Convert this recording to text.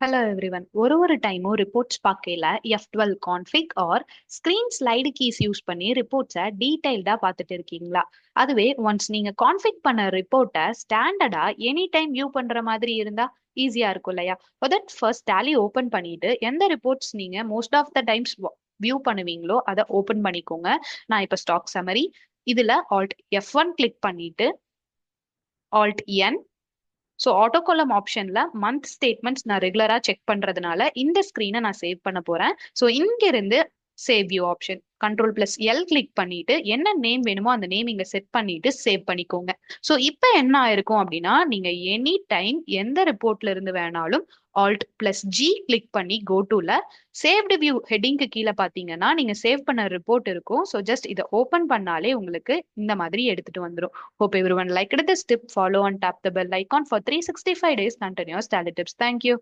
Hello everyone. ஒரு டைமும் reports பார்க்கையில F12 config or screen slide keys use பண்ணி ரிப்போர்ட்ஸை டீடைல்டா பார்த்துட்டு இருக்கீங்களா? அதுவே ஒன்ஸ் நீங்க கான்ஃபிக் பண்ண ரிப்போர்ட்டை ஸ்டாண்டர்டா எனி டைம் வியூ பண்ற மாதிரி இருந்தா ஈஸியா இருக்கும் இல்லையா? தட் ஃபர்ஸ்ட் டேலி ஓபன் பண்ணிட்டு எந்த ரிப்போர்ட்ஸ் நீங்க most of the times view பண்ணுவீங்களோ அதை ஓபன் பண்ணிக்கோங்க. நான் இப்ப ஸ்டாக் சம்மரி இதுல Alt F1 கிளிக் பண்ணிட்டு Alt N. So auto column ஆப்ஷன்ல மந்த் ஸ்டேட்மெண்ட்ஸ் நான் ரெகுலரா செக் பண்றதுனால இந்த ஸ்கிரீனை நான் சேவ் பண்ண போறேன். ஸோ இங்க இருந்து save view option Ctrl+L click பண்ணிட்டு என்ன நேம் வேணுமோ அந்த நேம் இங்க செட் பண்ணிட்டு சேவ் பண்ணிக்கோங்க. ஸோ இப்போ என்ன ஆயிருக்கும் அப்படின்னா நீங்க எனி டைம் எந்த ரிப்போர்ட்ல இருந்து வேணாலும் Alt+G கிளிக் பண்ணி கோ டுல சேவ்டு வியூ ஹெட்டிங்க்கு கீழே பாத்தீங்கன்னா நீங்க சேவ் பண்ண ரிப்போர்ட் இருக்கும். ஸோ ஜஸ்ட் இதை ஓபன் பண்ணாலே உங்களுக்கு இந்த மாதிரி எடுத்துட்டு வந்துரும். Hope everyone liked this tip. Follow and tap the bell icon for 365 days continuous tally tips. Thank you.